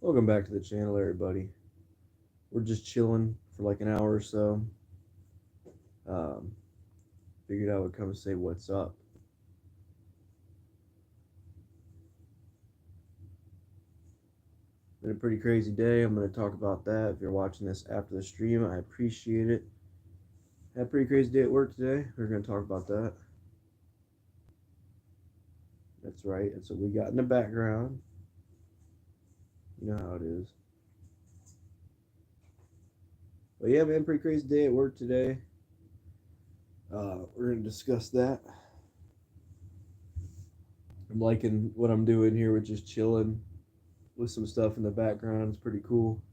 Welcome back to the channel, everybody. We're just chilling for like an hour or so. Um, Figured I would come say what's up. Been a pretty crazy day. I'm going to talk about that. If you're watching this after the stream, I appreciate it. Had a pretty crazy day at work today. We're going to talk about that. That's right. That's what we got in the background. You know how it is. But yeah, man, pretty crazy day at work today. We're going to discuss that. I'm liking what I'm doing here with just chilling with some stuff in the background. It's pretty cool.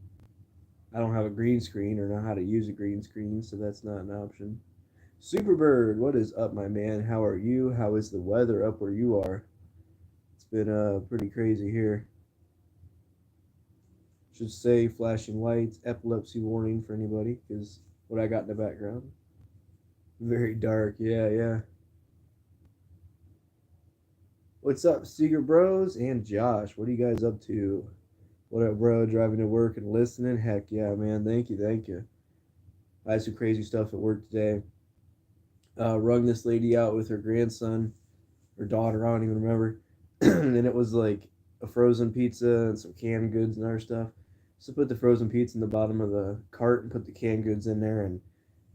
I don't have a green screen or know how to use a green screen, so that's not an option. Superbird, what is up, my man? How are you? How is the weather up where you are? It's been pretty crazy here. Should say flashing lights, epilepsy warning for anybody, because what I got in the background. Very dark, yeah. What's up, Secret Bros and Josh? What are you guys up to? What up, bro? Driving to work and listening? Heck yeah, man. Thank you. I had some crazy stuff at work today. Rung this lady out with her grandson or daughter, I don't even remember. And it was like a frozen pizza and some canned goods and other stuff. So put the frozen pizza in the bottom of the cart and put the canned goods in there. And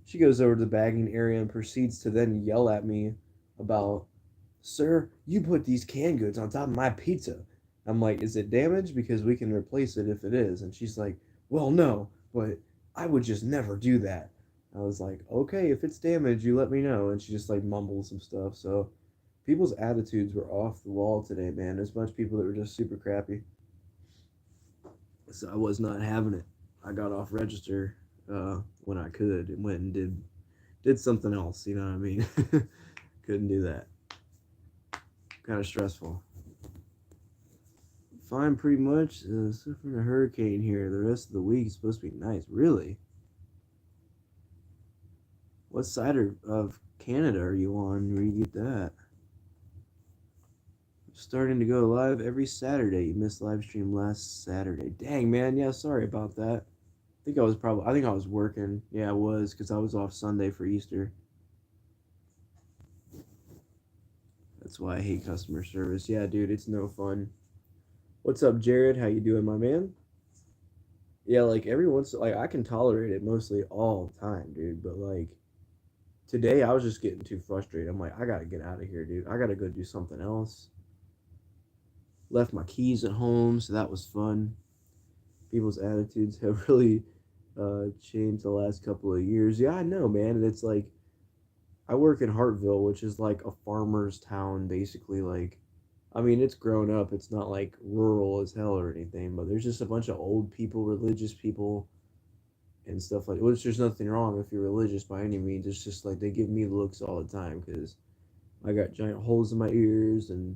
she goes over to the bagging area and proceeds to then yell at me about, "Sir, you put these canned goods on top of my pizza." I'm like, "Is it damaged? Because we can replace it if it is." And she's like, "Well, no, but I would just never do that." I was like, "Okay, if it's damaged, you let me know." And she just like mumbled some stuff. So people's attitudes were off the wall today, man. There's a bunch of people that were just super crappy. So I was not having it. I got off register when I could and went and did something else. You know what I mean? Couldn't do that. Kind of stressful. Fine, pretty much. Suffering a hurricane here. The rest of the week is supposed to be nice. Really? What side of Canada are you on where you get that? Starting to go live every Saturday. You missed live stream last Saturday. Dang, man. Yeah, sorry about that. I think I was working. Yeah, I was because I was off Sunday for Easter. That's why I hate customer service. Yeah, dude, it's no fun. What's up, Jared? How you doing, my man? Yeah, like every once like I can tolerate it mostly all the time, dude. But like today, I was just getting too frustrated. I'm like, I gotta get out of here, dude. I gotta go do something else. Left my keys at home, so that was fun. People's attitudes have really changed the last couple of years. Yeah, I know, man. And it's like I work in Hartville, which is like a farmer's town, basically. Like, I mean, it's grown up. It's not like rural as hell or anything, but there's just a bunch of old people, religious people, and stuff like. Which there's nothing wrong if you're religious by any means. It's just like they give me looks all the time because I got giant holes in my ears and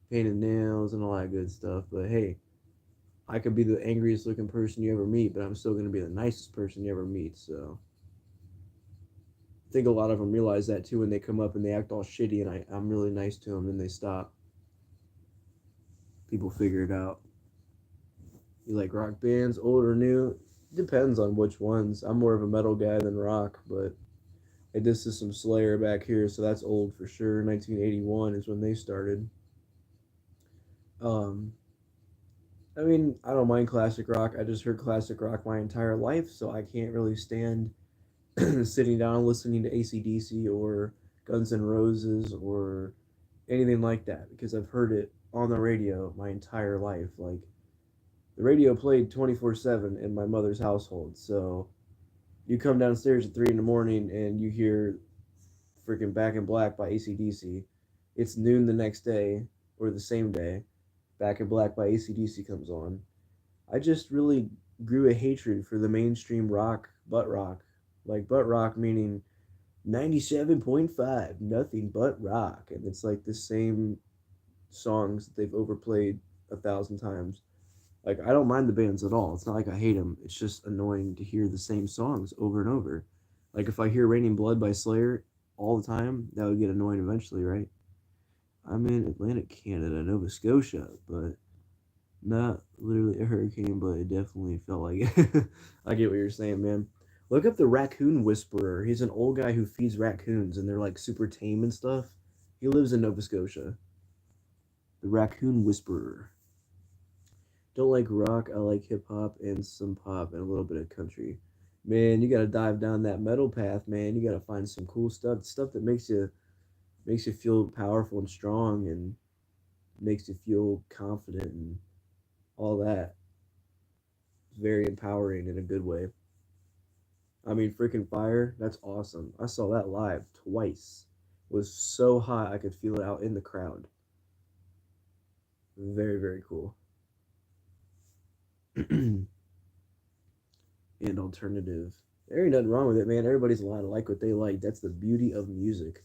painted nails and all that good stuff. But hey, I could be the angriest looking person you ever meet, but I'm still gonna be the nicest person you ever meet. So I think a lot of them realize that too when they come up and they act all shitty, and I'm really nice to them, and they stop. People figure it out. You like rock bands, old or new? Depends on which ones. I'm more of a metal guy than rock, but this is some Slayer back here, so that's old for sure. 1981 is when they started. Um, I mean, I don't mind classic rock. I just heard classic rock my entire life, so I can't really stand sitting down listening to AC/DC or Guns N' Roses or anything like that because I've heard it on the radio my entire life. Like the radio played 24/7 in my mother's household. So you come downstairs at 3 in the morning and you hear freaking Back in Black by AC/DC. It's noon the next day or the same day. Back in Black by AC/DC comes on. I just really grew a hatred for the mainstream rock, butt rock. Like butt rock meaning 97.5, nothing but rock. And it's like the same songs that they've overplayed 1,000 times. Like, I don't mind the bands at all. It's not like I hate them. It's just annoying to hear the same songs over and over. Like, if I hear Raining Blood by Slayer all the time, that would get annoying eventually, right? I'm in Atlantic Canada, Nova Scotia, but Not literally a hurricane, but it definitely felt like it. I get what you're saying, man. Look up the raccoon whisperer. He's an old guy who feeds raccoons, and they're like super tame and stuff. He lives in Nova Scotia. The raccoon whisperer. Don't like rock. I like hip hop and some pop and a little bit of country. Man, you gotta dive down that metal path, man. You gotta find some cool stuff, stuff that makes you feel powerful and strong, and makes you feel confident and all that. It's very empowering in a good way. I mean, freaking fire. That's awesome. I saw that live twice. It was so hot I could feel it out in the crowd. Very, very cool. And alternative. There ain't nothing wrong with it, man. Everybody's allowed to like what they like. That's the beauty of music.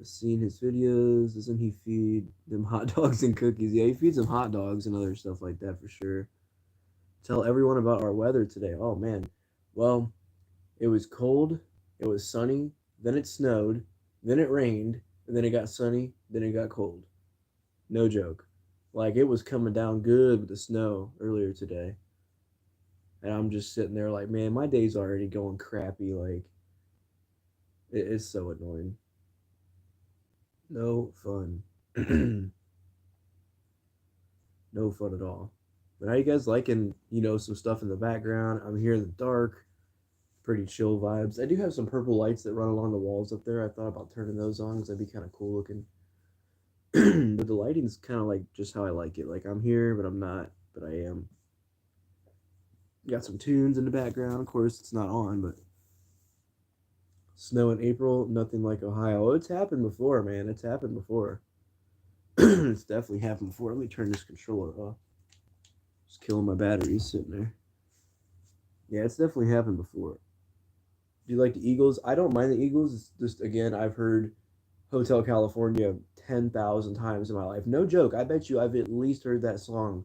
I've seen his videos. Doesn't he feed them hot dogs and cookies? Yeah, he feeds them hot dogs and other stuff like that for sure. Tell everyone about our weather today. Oh, man. Well, it was cold, it was sunny, then it snowed, then it rained, and then it got sunny, then it got cold. No joke. Like it was coming down good with the snow earlier today. And I'm just sitting there like, man, my day's already going crappy. Like, it is so annoying. No fun. No fun at all. But how you guys liking, some stuff in the background? I'm here in the dark. Pretty chill vibes. I do have some purple lights that run along the walls up there. I thought about turning those on because that'd be kind of cool looking. But the lighting's kind of like just how I like it. Like I'm here, but I'm not, but I am. Got some tunes in the background. Of course, it's not on, but snow in April, nothing like Ohio. Oh, it's happened before, man. It's happened before. It's definitely happened before. Let me turn this controller off. Just killing my batteries sitting there. Yeah, it's definitely happened before. Do you like the Eagles? I don't mind the Eagles. It's just again, I've heard Hotel California 10,000 times in my life. No joke. I bet you I've at least heard that song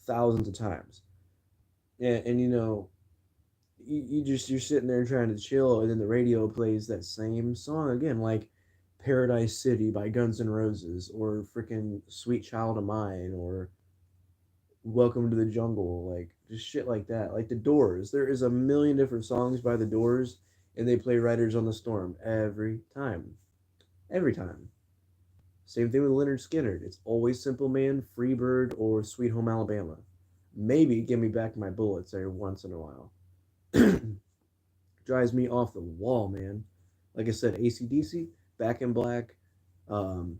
thousands of times. And you're sitting there trying to chill, and then the radio plays that same song again, like Paradise City by Guns N' Roses, or freaking Sweet Child of Mine, or Welcome to the Jungle, like just shit like that. Like the Doors. There is a million different songs by the Doors, and they play Riders on the Storm every time. Every time. Same thing with Leonard Skinner. It's always Simple Man, Freebird, or Sweet Home Alabama. Maybe Give Me Back My Bullets every once in a while. Drives me off the wall, man. Like I said, ACDC, Back in Black. Um,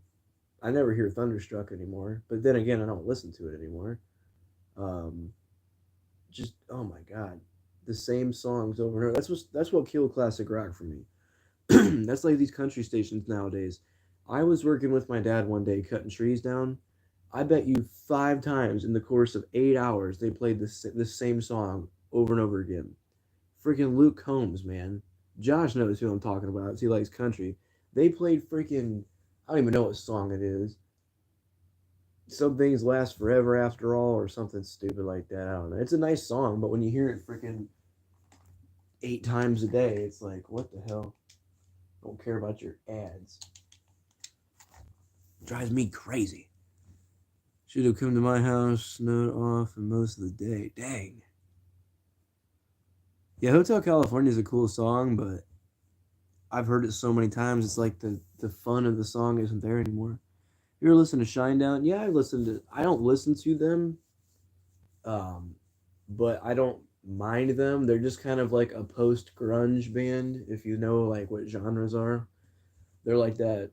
I never hear Thunderstruck anymore, but then again, I don't listen to it anymore. Um, just oh my god, the same songs over and over. That's what killed classic rock for me. That's like these country stations nowadays. I was working with my dad one day cutting trees down. I bet you 5 times in the course of 8 hours they played this same song over and over again. Freaking Luke Combs, man. Josh knows who I'm talking about. He likes country. They played freaking I don't even know what song it is. Some things last forever after all, or something stupid like that. I don't know. It's a nice song, but when you hear it freaking 8 times a day, it's like, what the hell? Don't care about your ads. Drives me crazy. Should have come to my house, snowed off, and most of the day. Dang. Yeah, Hotel California is a cool song, but I've heard it so many times. It's like the fun of the song isn't there anymore. You ever listen to Shinedown? Yeah, I listen to. I don't listen to them, um, but I don't mind them. They're just kind of like a post grunge band, if you know like what genres are. They're like that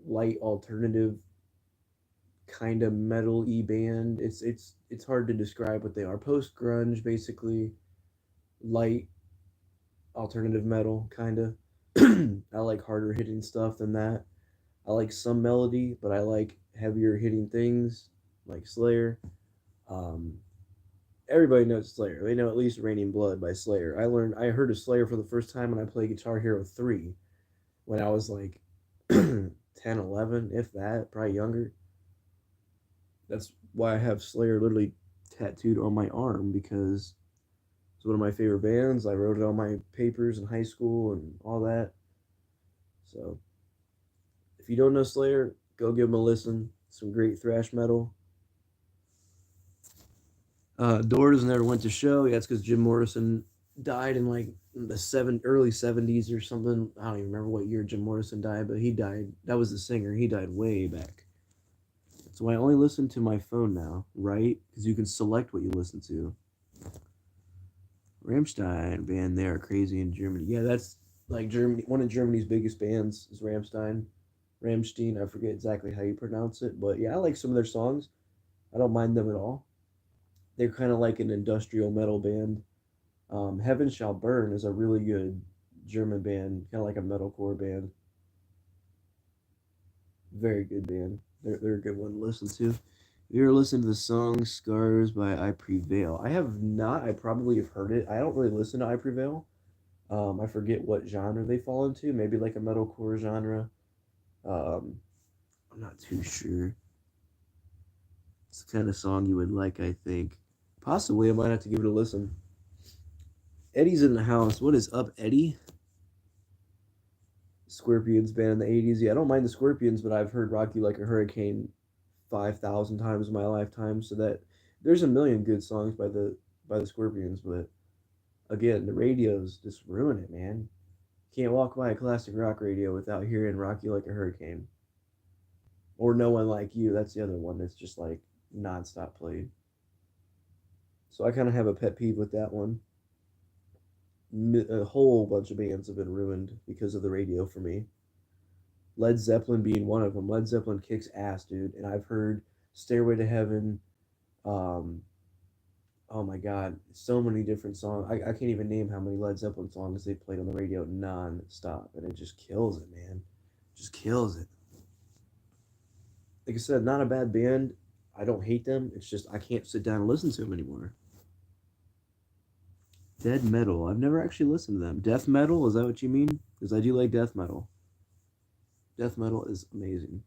light alternative kind of metal y band. It's hard to describe what they are. Post grunge, basically light alternative metal, kind of. I like harder hitting stuff than that. I like some melody, but I like heavier hitting things like Slayer. Um, Everybody knows Slayer. They know at least Raining Blood by Slayer. I heard of Slayer for the first time when I played Guitar Hero 3 when I was like 10, 11, if that, probably younger. That's why I have Slayer literally tattooed on my arm because it's one of my favorite bands. I wrote it on my papers in high school and all that. So if you don't know Slayer, go give them a listen. Some great thrash metal. Doors never went to show. Yeah, it's because Jim Morrison died in like the early 70s or something. I don't even remember what year Jim Morrison died, but he died. That was the singer. He died way back. So I only listen to my phone now, right? Because you can select what you listen to. Rammstein band, they are crazy in Germany. Yeah, that's like Germany. One of Germany's biggest bands is Rammstein. Rammstein, I forget exactly how you pronounce it, but yeah, I like some of their songs. I don't mind them at all. They're kind of like an industrial metal band. Heaven Shall Burn is a really good German band, kind of like a metalcore band. Very good band. They're a good one to listen to. Have you ever listened to the song Scars by I Prevail? I have not. I probably have heard it. I don't really listen to I Prevail. I forget what genre they fall into. Maybe like a metalcore genre. Um, I'm not too sure. It's the kind of song you would like, I think. Possibly, I might have to give it a listen. Eddie's in the house. What is up, Eddie? Scorpions band in the 80s. Yeah, I don't mind the Scorpions, but I've heard Rocky Like a Hurricane 5,000 times in my lifetime. So that there's a million good songs by the Scorpions, but again, the radios just ruin it, man. Can't walk by a classic rock radio without hearing Rocky Like a Hurricane. Or No One Like You. That's the other one that's just like nonstop played. So I kind of have a pet peeve with that one. A whole bunch of bands have been ruined because of the radio for me. Led Zeppelin being one of them. Led Zeppelin kicks ass, dude. And I've heard Stairway to Heaven. Um, oh my God, so many different songs. I can't even name how many Led Zeppelin songs they played on the radio non-stop, and it just kills it, man. Just kills it. Like I said, not a bad band. I don't hate them. It's just I can't sit down and listen to them anymore. Dead metal. I've never actually listened to them. Death metal, is that what you mean? Because I do like death metal. Death metal is amazing.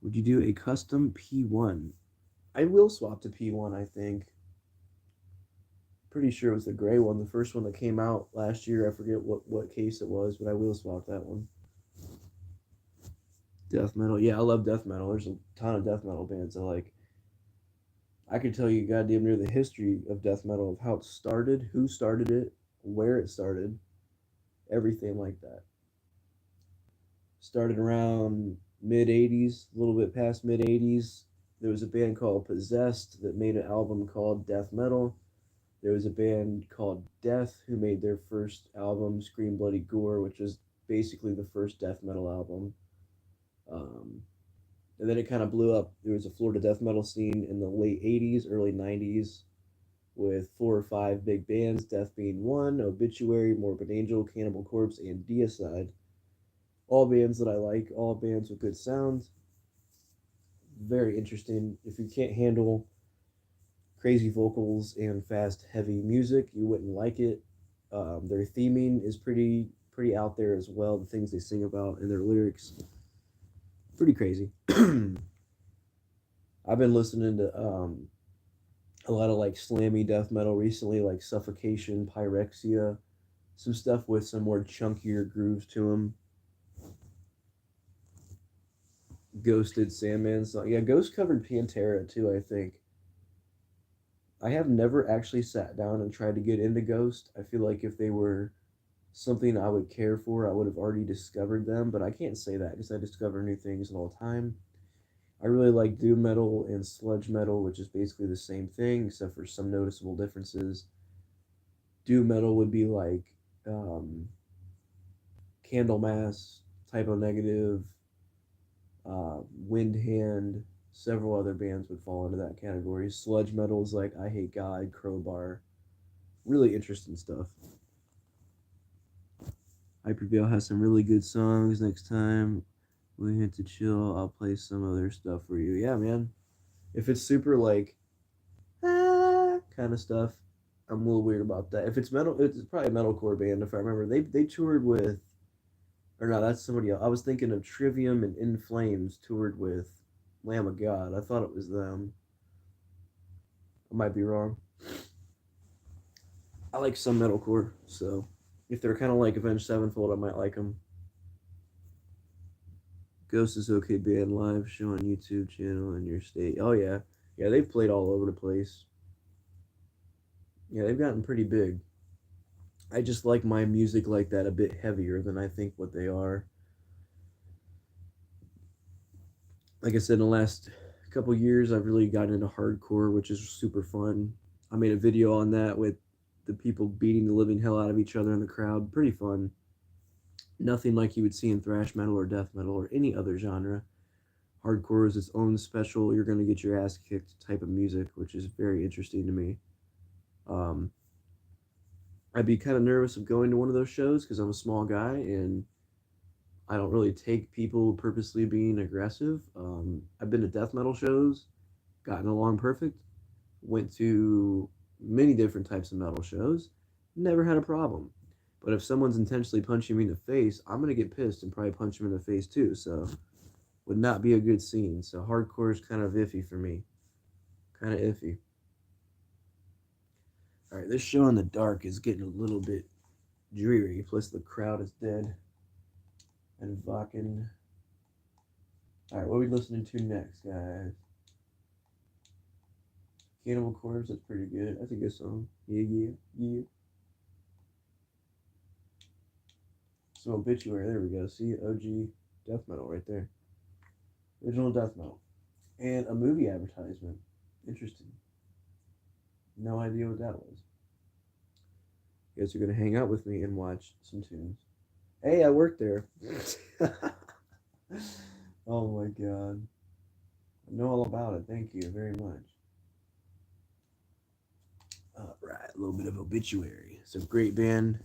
Would you do a custom P1? I will swap to P1, I think. Pretty sure it was the gray one, the first one that came out last year. I forget what case it was, but I will swap that one. Death metal. Yeah, I love death metal. There's a ton of death metal bands I like. I could tell you goddamn near the history of death metal, of how it started, who started it, where it started, everything like that. Started around mid 80s, a little bit past mid 80s. There was a band called Possessed that made an album called Death Metal. There was a band called Death who made their first album, Scream Bloody Gore, which is basically the first death metal album. Um, and then it kind of blew up. There was a Florida death metal scene in the late 80s, early 90s with 4 or 5 big bands, Death being one, Obituary, Morbid Angel, Cannibal Corpse, and Deicide. All bands that I like, all bands with good sounds. Very interesting. If you can't handle crazy vocals and fast, heavy music, you wouldn't like it. Their theming is pretty out there as well. The things they sing about and their lyrics, pretty crazy. I've been listening to a lot of like slammy death metal recently, like Suffocation, Pyrexia, some stuff with some more chunkier grooves to them. Ghosted Sandman song. Yeah, Ghost covered Pantera too, I think. I have never actually sat down and tried to get into Ghost. I feel like if they were something I would care for, I would have already discovered them, but I can't say that because I discover new things all the time. I really like doom metal and sludge metal, which is basically the same thing except for some noticeable differences. Doom metal would be like um, Candlemass, Typo Negative, Wind Hand, several other bands would fall into that category. Sludge metal is like I Hate God, Crowbar. Really interesting stuff. Hyperveil has some really good songs. Next time we hit to chill, I'll play some other stuff for you. Yeah, man. If it's super like kind of stuff, I'm a little weird about that. If it's metal, it's probably a metalcore band. If I remember, they toured with, or no, that's somebody else. I was thinking of Trivium and In Flames toured with Lamb of God. I thought it was them. I might be wrong. I like some metalcore, so if they're kind of like Avenged Sevenfold, I might like them. Ghost is okay band live show on YouTube channel in your state. Oh yeah, yeah, they've played all over the place. Yeah, they've gotten pretty big. I just like my music like that a bit heavier than I think what they are. Like I said, in the last couple years, I've really gotten into hardcore, which is super fun. I made a video on that with the people beating the living hell out of each other in the crowd. Pretty fun. Nothing like you would see in thrash metal or death metal or any other genre. Hardcore is its own special, you're going to get your ass kicked type of music, which is very interesting to me. Um, I'd be kind of nervous of going to one of those shows because I'm a small guy and I don't really take people purposely being aggressive. I've been to death metal shows, gotten along perfect, went to many different types of metal shows, never had a problem. But if someone's intentionally punching me in the face, I'm gonna get pissed and probably punch them in the face too. So would not be a good scene. So hardcore is kind of iffy for me. Kind of iffy. All right, this show in the dark is getting a little bit dreary. Plus the crowd is dead and Vakken. All right, what are we listening to next, guys? Cannibal Corpse. That's pretty good. That's a good song. Yeah, yeah, yeah. So Obituary. There we go. See, OG death metal right there. Original death metal. And a movie advertisement. Interesting. No idea what that was. You guys are gonna hang out with me and watch some tunes. Hey, I worked there. Oh my god. I know all about it. Thank you very much. All right, a little bit of Obituary. It's a great band.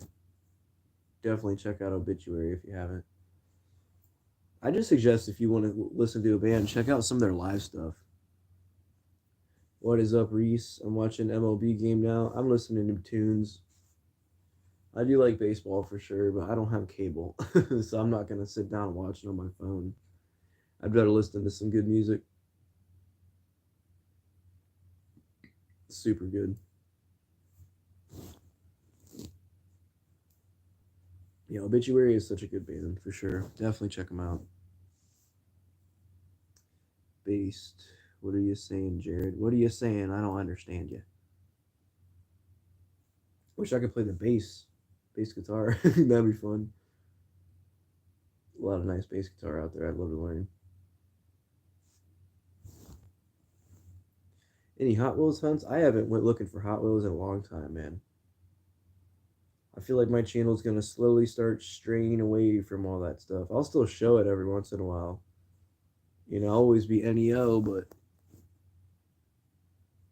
Definitely check out Obituary if you haven't. I just suggest if you want to listen to a band, check out some of their live stuff. What is up, Reese? I'm watching MLB game now. I'm listening to tunes. I do like baseball for sure, but I don't have cable, so I'm not gonna sit down and watch it on my phone. I'd rather listen to some good music. Super good. Yeah, Obituary is such a good band for sure. Definitely check them out. Based. What are you saying, Jared? What are you saying? I don't understand you. Wish I could play the bass guitar. That'd be fun. A lot of nice bass guitar out there. I'd love to learn. Any Hot Wheels hunts? I haven't went looking for Hot Wheels in a long time, man. I feel like my channel's gonna slowly start straying away from all that stuff. I'll still show it every once in a while. I'll always be NEO, but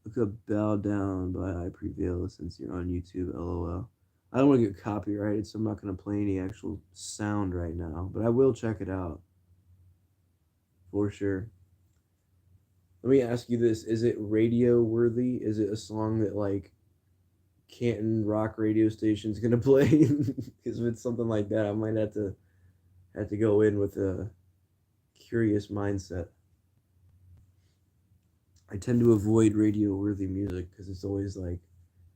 look up Bow Down by I Prevail since you're on YouTube, LOL. I don't want to get copyrighted, so I'm not going to play any actual sound right now, but I will check it out for sure. Let me ask you this. Is it radio worthy? Is it a song that, like, Canton rock radio station's going to play? Because if it's something like that, I might have to go in with a curious mindset. I tend to avoid radio worthy music because it's always like,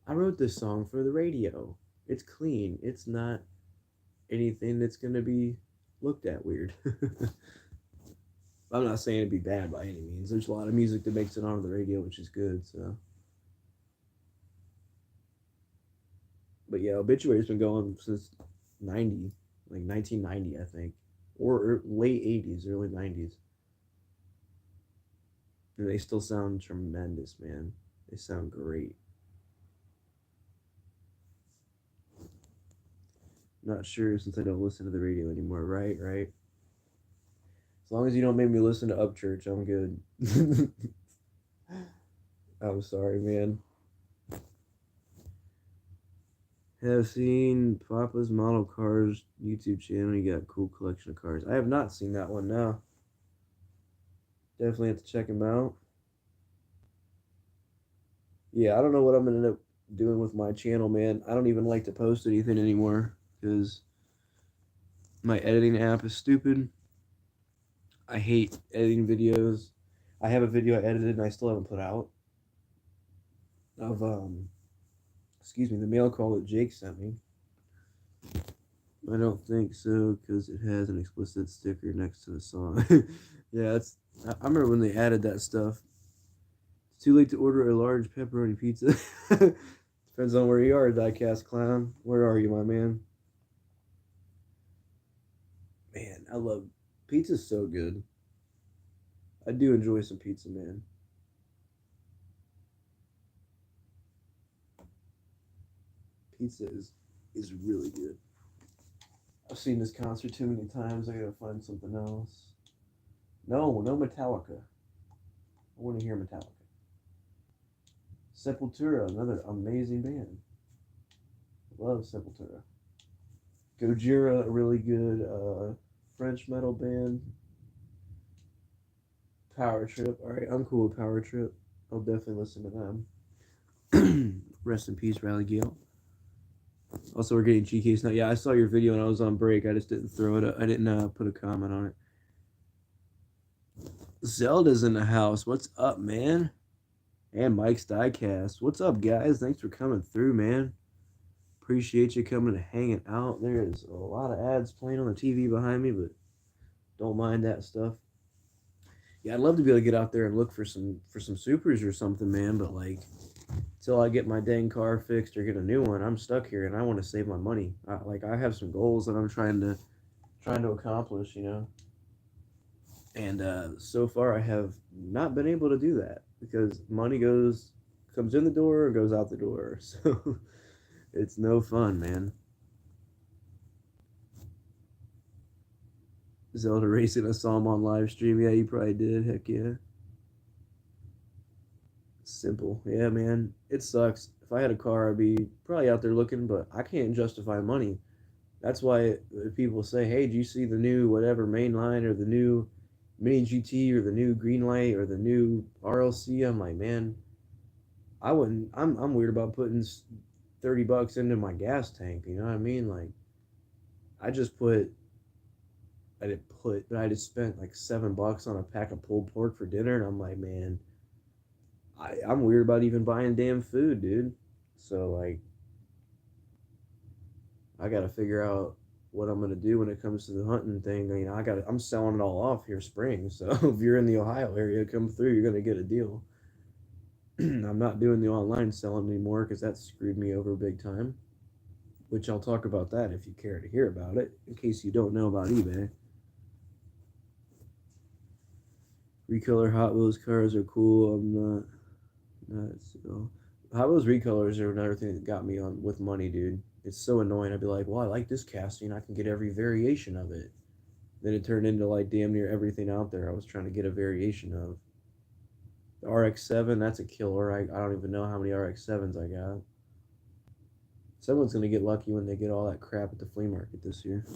I wrote this song for the radio. It's clean. It's not anything that's going to be looked at weird. I'm not saying it'd be bad by any means. There's a lot of music that makes it onto the radio, which is good. So, but yeah, Obituary's been going since 90, like 1990, I think, or late 80s, early 90s, and they still sound tremendous, man. They sound great. Not sure since I don't listen to the radio anymore. Right, right. As long as you don't make me listen to Upchurch, I'm good. I'm sorry, man. Have seen Papa's Model Cars YouTube channel. You got a cool collection of cars. I have not seen that one now. Definitely have to check him out. Yeah, I don't know what I'm gonna end up doing with my channel, man. I don't even like to post anything anymore because my editing app is stupid. I hate editing videos. I have a video I edited and I still haven't put out of excuse me, the mail call that Jake sent me. I don't think so because it has an explicit sticker next to the song. Yeah, I remember when they added that stuff. It's too late to order a large pepperoni pizza. Depends on where you are, Diecast Clown. Where are you, my man? Man, I love pizza's so good. I do enjoy some pizza, man. Pizza is really good. I've seen this concert too many times. I gotta find something else. No, no Metallica. I want to hear Metallica. Sepultura, another amazing band. Love Sepultura. Gojira, a really good French metal band. Power Trip. All right, I'm cool with Power Trip. I'll definitely listen to them. Rest in peace, Riley Gale. Also, we're getting GKs now. Yeah, I saw your video and I was on break. I just didn't throw it up. I didn't put a comment on it. Zelda's in the house. What's up, man? And Mike's Diecast. What's up, guys? Thanks for coming through, man. Appreciate you coming and hanging out. There's a lot of ads playing on the TV behind me, but don't mind that stuff. Yeah, I'd love to be able to get out there and look for some supers or something, man. But like, until I get my dang car fixed or get a new one, I'm stuck here, and I want to save my money. I have some goals that I'm trying to accomplish, you know. And so far, I have not been able to do that because money comes in the door and goes out the door. So it's no fun, man. Zelda Racing, I saw him on live stream. Yeah, you probably did. Heck yeah. Simple. Yeah, man. It sucks. If I had a car, I'd be probably out there looking, but I can't justify money. That's why people say, hey, do you see the new whatever mainline or the new Mini GT or the new Greenlight or the new RLC? I'm like, man, I wouldn't. I'm weird about putting $30 into my gas tank. You know what I mean? Like, I just put. I didn't put, but I just spent like $7 on a pack of pulled pork for dinner, and I'm like, man, I'm weird about even buying damn food, dude. So like, I got to figure out what I'm gonna do when it comes to the hunting thing. You know, I'm selling it all off here spring. So if you're in the Ohio area, come through. You're gonna get a deal. I'm not doing the online selling anymore because that screwed me over big time. Which I'll talk about that if you care to hear about it. In case you don't know about eBay. Recolor Hot Wheels cars are cool. I'm not so. Hot Wheels recolors are another thing that got me on with money, dude. It's so annoying. I'd be like, well, I like this casting. I can get every variation of it. Then it turned into like damn near everything out there I was trying to get a variation of. The RX-7, that's a killer. I don't even know how many RX-7s I got. Someone's going to get lucky when they get all that crap at the flea market this year.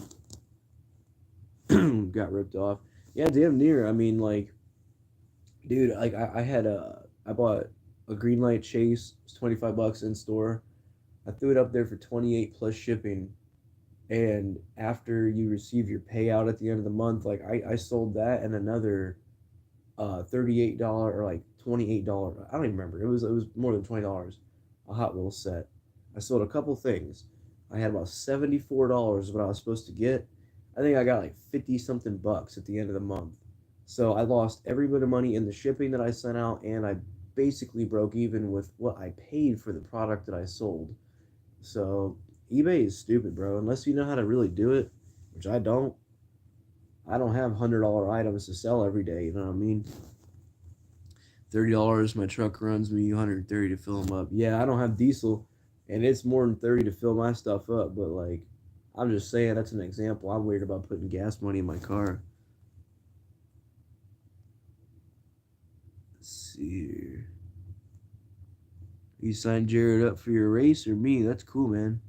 Got ripped off. Yeah, damn near. I mean, like, dude, like I bought a Greenlight Chase. It's $25 in store. I threw it up there for 28 plus shipping. And after you receive your payout at the end of the month, like I sold that and another $38 or like $28. I don't even remember. It was more than $20. A Hot Wheels set. I sold a couple things. I had about $74 what I was supposed to get. I think I got like 50 something bucks at the end of the month. So I lost every bit of money in the shipping that I sent out, and I basically broke even with what I paid for the product that I sold. So eBay is stupid, bro. Unless you know how to really do it, which I don't. I don't have $100 items to sell every day. You know what I mean? $30, my truck runs me 130 to fill them up. Yeah, I don't have diesel, and it's more than 30 to fill my stuff up. But like, I'm just saying that's an example. I'm worried about putting gas money in my car. Let's see here. You signed Jared up for your race or me? That's cool, man.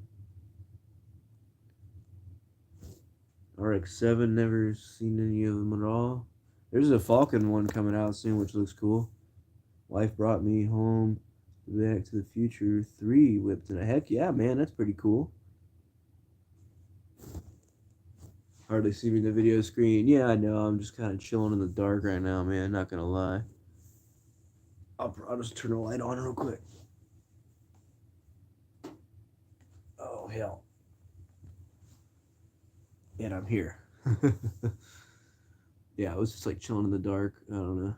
RX-7, never seen any of them at all. There's a Falcon one coming out soon, which looks cool. Life Brought Me Home. Back to the Future 3 whipped in a heck yeah, man, that's pretty cool. Hardly see me in the video screen. Yeah, I know. I'm just kind of chilling in the dark right now, man. Not gonna lie. I'll just turn the light on real quick. Oh hell. And I'm here. Yeah, I was just like chilling in the dark. I don't know.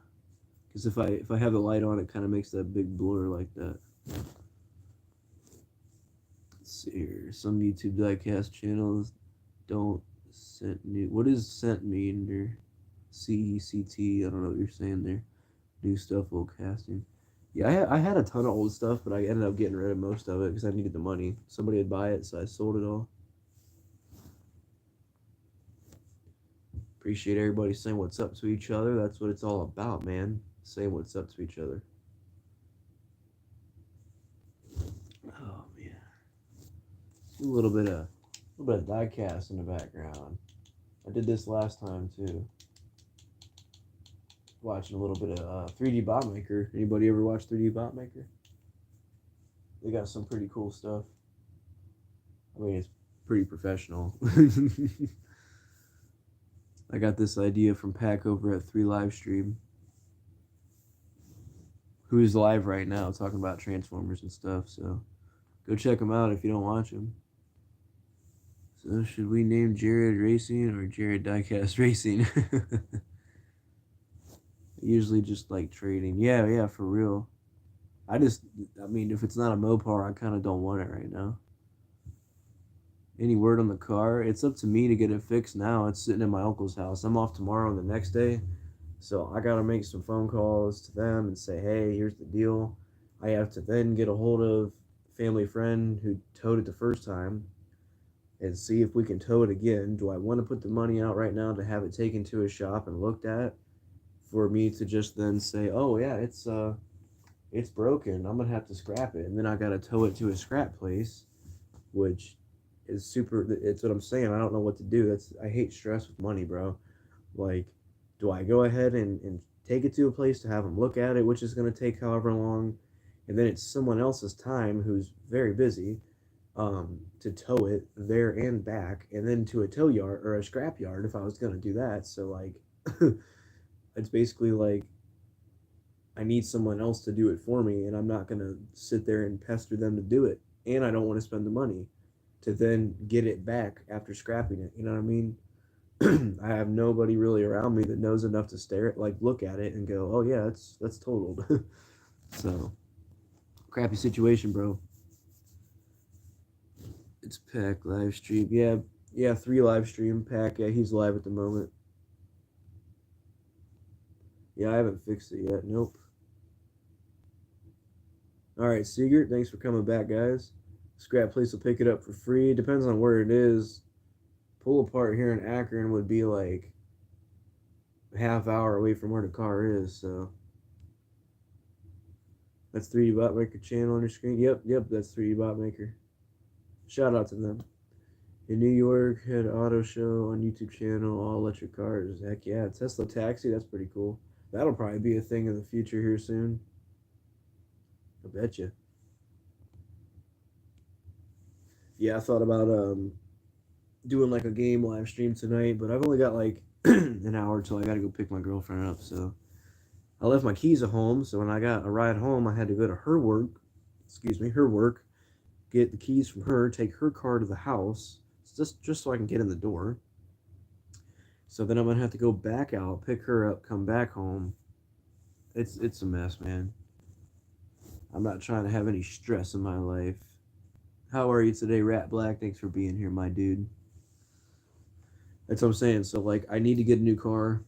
Because if I have the light on, it kind of makes that big blur like that. see here. Some YouTube diecast channels don't scent new. What does scent mean? Or CECT? I don't know what you're saying there. New stuff while casting. Yeah, I had a ton of old stuff, but I ended up getting rid of most of it because I needed the money. Somebody would buy it, so I sold it all. Appreciate everybody saying what's up to each other. That's what it's all about, man. Saying what's up to each other. Oh man, a little bit of die cast in the background. I did this last time too. Watching a little bit of 3D Bot Maker. Anybody ever watch 3D Bot Maker? They got some pretty cool stuff. I mean, it's pretty professional. I got this idea from Pack over at 3 Livestream, who is live right now talking about Transformers and stuff, so go check him out if you don't watch him. So should we name Jared Racing or Jared Diecast Racing? Usually just like trading. Yeah, for real. I mean, if it's not a Mopar, I kind of don't want it right now. Any word on the car? It's up to me to get it fixed now. It's sitting in my uncle's house. I'm off tomorrow and the next day. So I got to make some phone calls to them and say, hey, here's the deal. I have to then get a hold of family friend who towed it the first time and see if we can tow it again. Do I want to put the money out right now to have it taken to a shop and looked at, for me to just then say, oh yeah, it's broken, I'm gonna have to scrap it, and then I gotta tow it to a scrap place, which is super. It's what I'm saying. I don't know what to do. I hate stress with money, bro. Like, do I go ahead and take it to a place to have them look at it, which is gonna take however long, and then it's someone else's time who's very busy, to tow it there and back, and then to a tow yard or a scrap yard if I was gonna do that. So like, it's basically like I need someone else to do it for me, and I'm not gonna sit there and pester them to do it, and I don't want to spend the money to then get it back after scrapping it. You know what I mean? I have nobody really around me that knows enough to stare at, like, look at it and go, oh yeah, that's totaled. So crappy situation, bro. It's Pack live stream. Yeah, 3 live stream. Pack, yeah, he's live at the moment. Yeah, I haven't fixed it yet. Nope. Alright, Seegert, thanks for coming back, guys. Scrap place will pick it up for free. Depends on where it is. Pull apart here in Akron would be like a half hour away from where the car is, so. That's 3D Bot Maker channel on your screen. Yep, that's 3D Bot Maker. Shout out to them. In New York, had an auto show on YouTube channel, all electric cars. Heck yeah, Tesla Taxi, that's pretty cool. That'll probably be a thing in the future here soon. I bet you. Yeah, I thought about doing like a game live stream tonight, but I've only got like an hour till I gotta go pick my girlfriend up. So I left my keys at home. So when I got a ride home, I had to go to her work, get the keys from her, take her car to the house, just so I can get in the door. So then I'm gonna have to go back out, pick her up, come back home. It's a mess, man. I'm not trying to have any stress in my life. How are you today, Rat Black? Thanks for being here, my dude. That's what I'm saying. So like, I need to get a new car,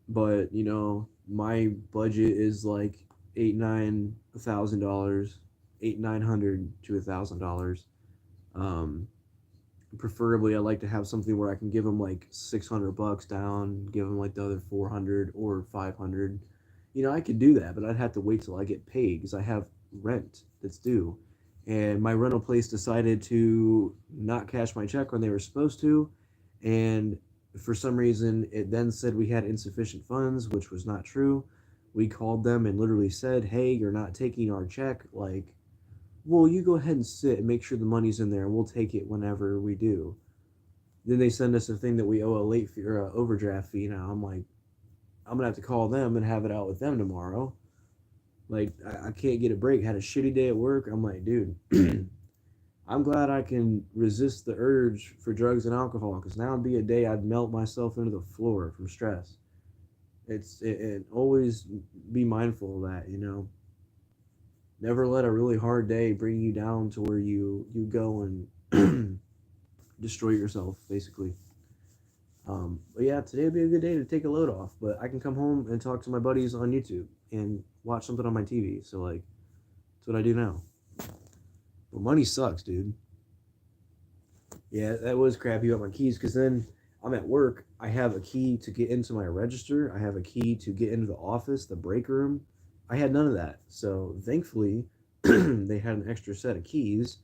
but you know, my budget is like $800 to $1,000, $900 to $1,000. Preferably, I like to have something where I can give them like $600 down, give them like the other 400 or 500. You know, I could do that, but I'd have to wait till I get paid because I have rent that's due. And my rental place decided to not cash my check when they were supposed to. And for some reason, it then said we had insufficient funds, which was not true. We called them and literally said, hey, you're not taking our check. Like, well, you go ahead and sit and make sure the money's in there, and we'll take it whenever we do. Then they send us a thing that we owe a late fee or an overdraft fee. Now I'm like, I'm gonna have to call them and have it out with them tomorrow. Like, I can't get a break. Had a shitty day at work. I'm like, dude, I'm glad I can resist the urge for drugs and alcohol, because now would be a day I'd melt myself into the floor from stress. And always be mindful of that, you know. Never let a really hard day bring you down to where you go and destroy yourself, basically. But yeah, today would be a good day to take a load off. But I can come home and talk to my buddies on YouTube and watch something on my TV. So like, that's what I do now. But money sucks, dude. Yeah, that was crappy about my keys because then I'm at work. I have a key to get into my register. I have a key to get into the office, the break room. I had none of that. So thankfully, they had an extra set of keys.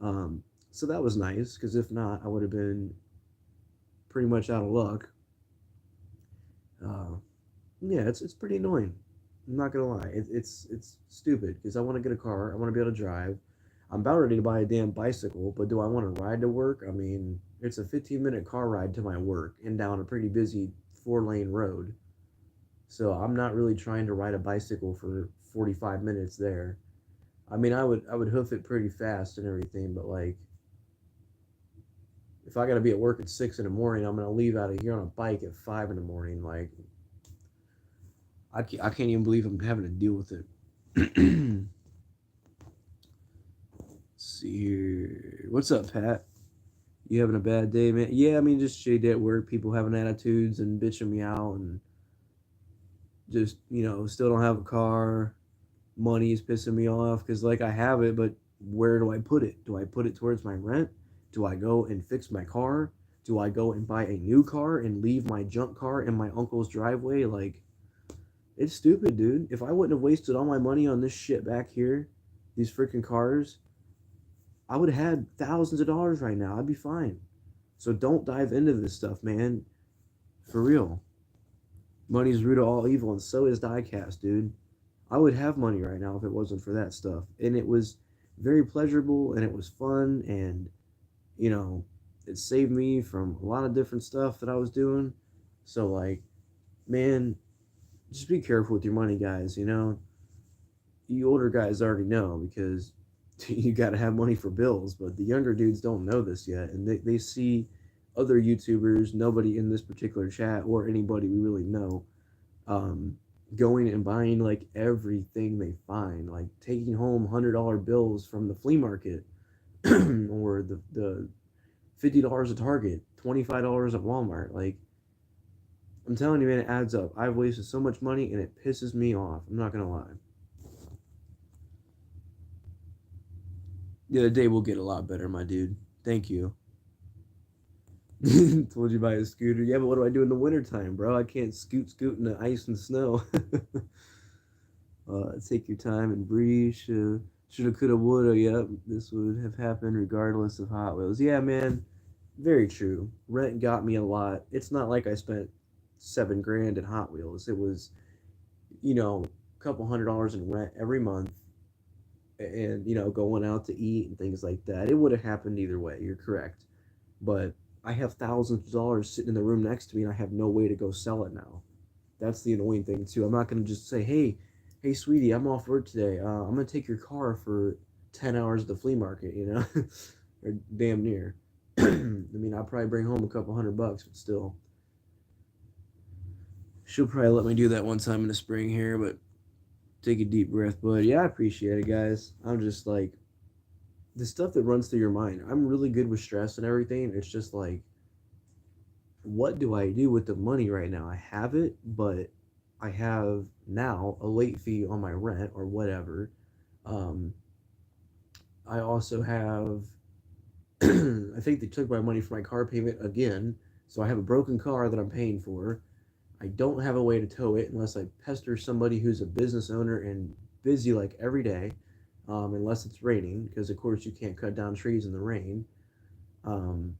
So that was nice because if not, I would have been pretty much out of luck. Uh, yeah, it's pretty annoying. I'm not gonna lie. It's stupid because I want to get a car. I want to be able to drive. I'm about ready to buy a damn bicycle, but do I want to ride to work? I mean, it's a 15-minute car ride to my work and down a pretty busy 4-lane road. So I'm not really trying to ride a bicycle for 45 minutes there. I mean, I would hoof it pretty fast and everything, but like if I got to be at work at 6 in the morning, I'm gonna leave out of here on a bike at 5 in the morning. Like I can't even believe I'm having to deal with it. Let's see here. What's up, Pat? You having a bad day, man? Yeah, I mean, just shitty day at work. People having attitudes and bitching me out, and just still don't have a car. Money is pissing me off because like I have it, but where do I put it? Do I put it towards my rent? Do I go and fix my car? Do I go and buy a new car and leave my junk car in my uncle's driveway? Like, it's stupid, dude. If I wouldn't have wasted all my money on this shit back here, these freaking cars, I would have had thousands of dollars right now. I'd be fine. So don't dive into this stuff, man. For real. Money's root of all evil, and so is diecast, dude. I would have money right now if it wasn't for that stuff. And it was very pleasurable and it was fun and you know, it saved me from a lot of different stuff that I was doing. So like, man, just be careful with your money, guys. You older guys already know because you got to have money for bills, but the younger dudes don't know this yet, and they see other YouTubers, nobody in this particular chat or anybody we really know, um, going and buying like everything they find, like taking home $100 bills from the flea market or the $50 at Target, $25 at Walmart. Like, I'm telling you, man, it adds up. I've wasted so much money and it pisses me off. I'm not gonna lie. The other day will get a lot better, my dude. Thank you. Told you buy a scooter. Yeah, but what do I do in the wintertime, bro? I can't scoot in the ice and snow. Take your time and breathe. Shoulda, coulda, woulda. Yep, this would have happened regardless of Hot Wheels. Yeah, man. Very true. Rent got me a lot. It's not like I spent 7 grand in Hot Wheels. It was, a couple $100 in rent every month, and going out to eat and things like that. It would have happened either way. You're correct, but I have thousands of dollars sitting in the room next to me, and I have no way to go sell it now. That's the annoying thing too. I'm not gonna just say, hey, sweetie, I'm off work today. I'm gonna take your car for 10 hours at the flea market. Or damn near. I mean, I'll probably bring home a couple $100, but still. She'll probably let me do that one time in the spring here, but take a deep breath. But yeah, I appreciate it, guys. I'm just like, the stuff that runs through your mind. I'm really good with stress and everything. It's just like, what do I do with the money right now? I have it, but I have now a late fee on my rent or whatever. Um, I also have, I think they took my money for my car payment again. So I have a broken car that I'm paying for. I don't have a way to tow it unless I pester somebody who's a business owner and busy like every day, unless it's raining, because of course you can't cut down trees in the rain. Um,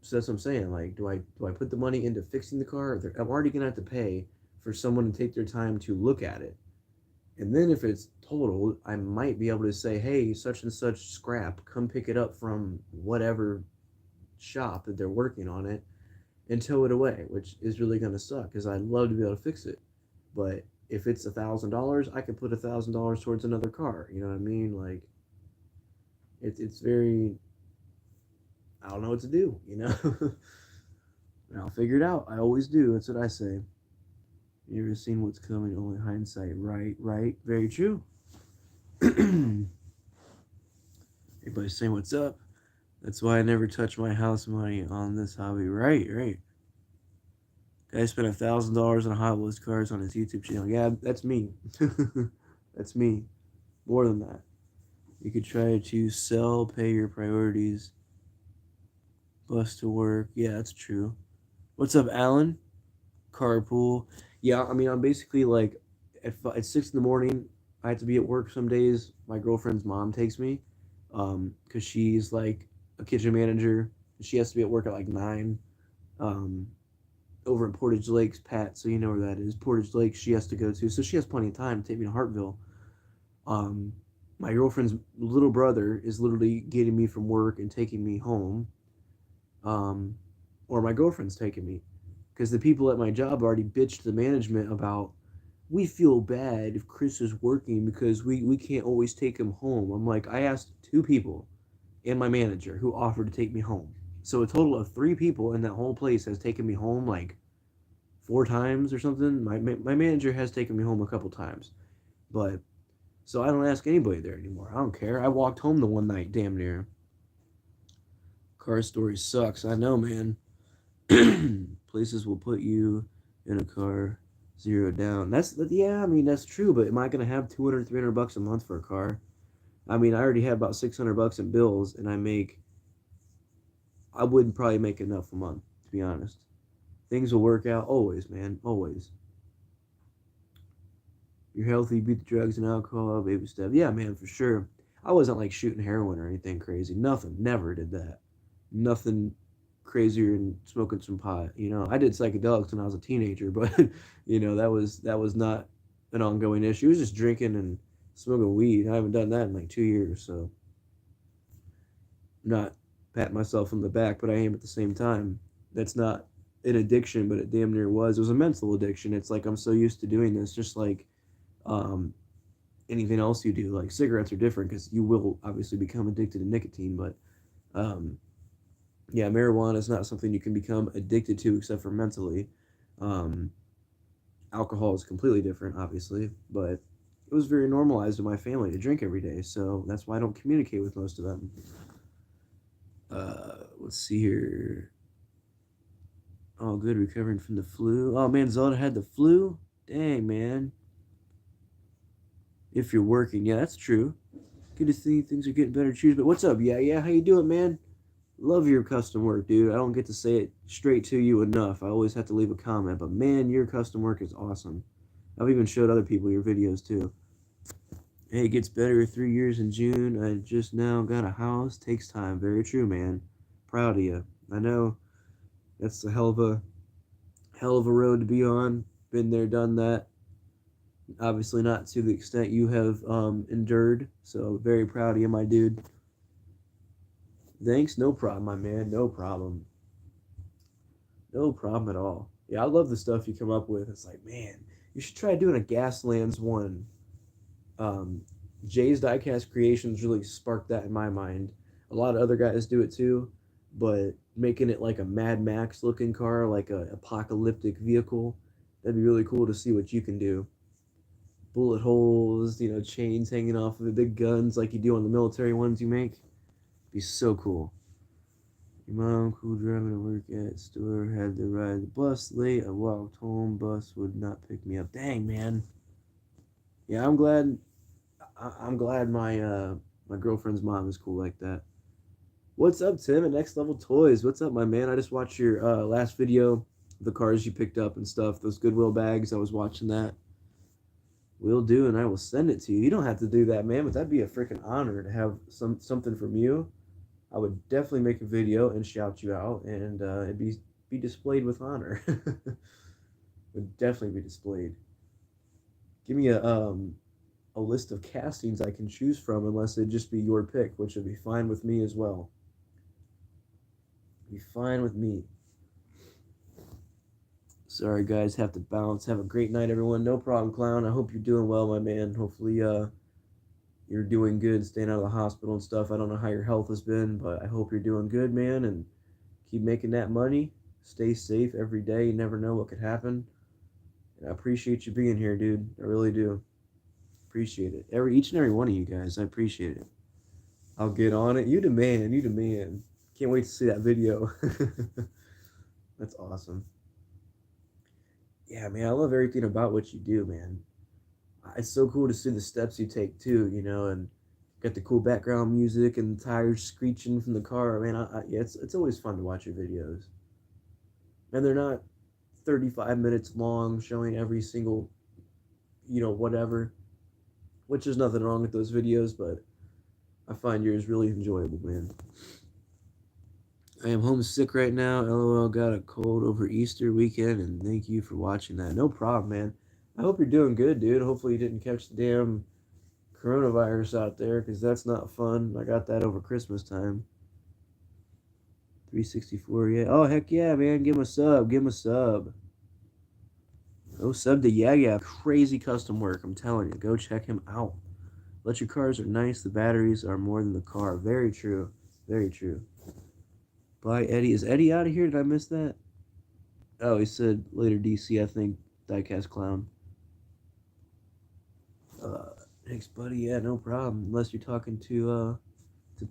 so that's what I'm saying. Like, do I put the money into fixing the car? I'm already gonna have to pay for someone to take their time to look at it, and then if it's totaled, I might be able to say, hey, such and such scrap, come pick it up from whatever shop that they're working on it and tow it away, which is really gonna suck because I'd love to be able to fix it. But if it's $1,000, I could put $1,000 towards another car. You know what I mean? Like, it's very, I don't know what to do. And I'll figure it out. I always do. That's what I say. You ever seen what's coming? Only hindsight. Right, right. Very true. Everybody's saying what's up. That's why I never touch my house money on this hobby. Right, right. Guy spent $1,000 on Hot Wheels cars on his YouTube channel. Yeah, that's me. That's me. More than that. You could try to sell, pay your priorities, bus to work. Yeah, that's true. What's up, Alan? Carpool. Yeah, I mean, I'm basically like at 6 in the morning. I have to be at work some days. My girlfriend's mom takes me, because she's like a kitchen manager. She has to be at work at like 9. Um, over in Portage Lakes, Pat. So you know where that is. Portage Lakes. She has to go to. So she has plenty of time to take me to Hartville. Um, my girlfriend's little brother is literally getting me from work and taking me home. Um, or my girlfriend's taking me, because the people at my job already bitched to the management about, we feel bad if Chris is working because we can't always take him home. I'm like, I asked 2 people and my manager who offered to take me home. So a total of 3 people in that whole place has taken me home like 4 times or something. My manager has taken me home a couple times, but so I don't ask anybody there anymore. I don't care. I walked home the one night, damn near. Car story sucks. I know, man. Places will put you in a car 0 down. Yeah. I mean, that's true. But am I gonna have 200, $300 a month for a car? I mean, I already have about $600 in bills, and I wouldn't probably make enough a month, to be honest. Things will work out always, man. Always. You're healthy, beat the drugs and alcohol, baby step. Yeah, man, for sure. I wasn't like shooting heroin or anything crazy. Nothing. Never did that. Nothing crazier than smoking some pot. I did psychedelics when I was a teenager, but that was not an ongoing issue. It was just drinking and smoking weed. I haven't done that in like 2 years, so I'm not patting myself on the back, but I am at the same time. That's not an addiction, but it damn near was. It was a mental addiction. It's like I'm so used to doing this, just like um, anything else you do. Like cigarettes are different because you will obviously become addicted to nicotine, but um, yeah, marijuana is not something you can become addicted to except for mentally. Um, Alcohol is completely different, obviously, but it was very normalized in my family to drink every day, so that's why I don't communicate with most of them. Let's see here. Oh, good, recovering from the flu. Oh man, Zelda had the flu. Dang, man. If you're working, yeah, that's true. Good to see things are getting better. Choose, but what's up? Yeah, yeah. How you doing, man? Love your custom work, dude. I don't get to say it straight to you enough. I always have to leave a comment, but man, your custom work is awesome. I've even showed other people your videos too. Hey, it gets better 3 years in June. I just now got a house. Takes time. Very true, man. Proud of you. I know that's a hell of a road to be on. Been there, done that. Obviously, not to the extent you have endured. So very proud of you, my dude. Thanks. No problem, my man. No problem. No problem at all. Yeah, I love the stuff you come up with. It's like, man, you should try doing a Gaslands one. Um, Jay's Diecast Creations really sparked that in my mind. A lot of other guys do it too, but making it like a Mad Max looking car, like a apocalyptic vehicle, that'd be really cool to see what you can do. Bullet holes, chains hanging off of the big guns like you do on the military ones you make. Be so cool. Your mom, cool driving to work at store, had to ride the bus late. I walked home, bus would not pick me up. Dang, man. Yeah, I'm glad. I'm glad my girlfriend's mom is cool like that. What's up, Tim? At Next Level Toys. What's up, my man? I just watched your last video, the cars you picked up and stuff. Those Goodwill bags. I was watching that. Will do, and I will send it to you. You don't have to do that, man, but that'd be a freaking honor to have something from you. I would definitely make a video and shout you out, and it'd be displayed with honor. Would definitely be displayed. Give me a list of castings I can choose from, unless it'd just be your pick, which would be fine with me as well. Be fine with me. Sorry, guys, have to bounce. Have a great night, everyone. No problem, Clown. I hope you're doing well, my man. Hopefully, you're doing good, staying out of the hospital and stuff. I don't know how your health has been, but I hope you're doing good, man, and keep making that money. Stay safe every day. You never know what could happen. And I appreciate you being here, dude. I really do. Appreciate it. Each and every one of you guys. I appreciate it. I'll get on it. You the man. You the man. Can't wait to see that video. That's awesome. Yeah, man. I love everything about what you do, man. It's so cool to see the steps you take too, and got the cool background music and the tires screeching from the car. Man, yeah, it's always fun to watch your videos. And they're not 35 minutes long showing every single, whatever, which is nothing wrong with those videos, but I find yours really enjoyable, man. I am homesick right now. LOL, got a cold over Easter weekend, and thank you for watching that. No problem, man. I hope you're doing good, dude. Hopefully you didn't catch the damn coronavirus out there, because that's not fun. I got that over Christmas time. 364, yeah. Oh, heck yeah, man. Give him a sub. Give him a sub. Go sub to Yeah. Crazy custom work, I'm telling you. Go check him out. Electric cars are nice. The batteries are more than the car. Very true. Very true. Bye, Eddie. Is Eddie out of here? Did I miss that? Oh, he said later DC, I think. Diecast Clown. Thanks, buddy. Yeah, no problem. Unless you're talking to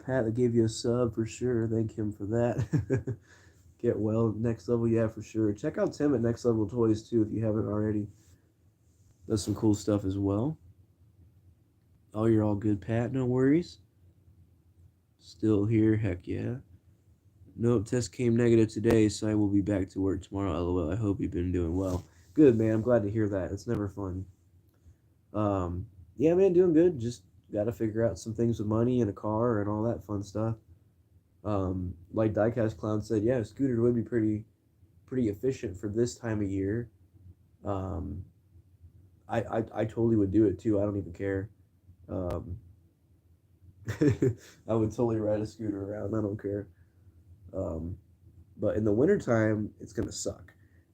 Pat that gave you a sub for sure. Thank him for that. Get well. Next Level, yeah, for sure. Check out Tim at Next Level Toys too if you haven't already. Does some cool stuff as well. Oh, you're all good, Pat. No worries. Still here. Heck yeah. Nope, test came negative today, so I will be back to work tomorrow. LOL. I hope you've been doing well. Good, man. I'm glad to hear that. It's never fun. Yeah, man, doing good. Just got to figure out some things with money and a car and all that fun stuff. Like Diecast Clown said, yeah, a scooter would be pretty efficient for this time of year. Um, I totally would do it too. I don't even care. Um, I would totally ride a scooter around. I don't care. Um, but in the wintertime, it's gonna suck.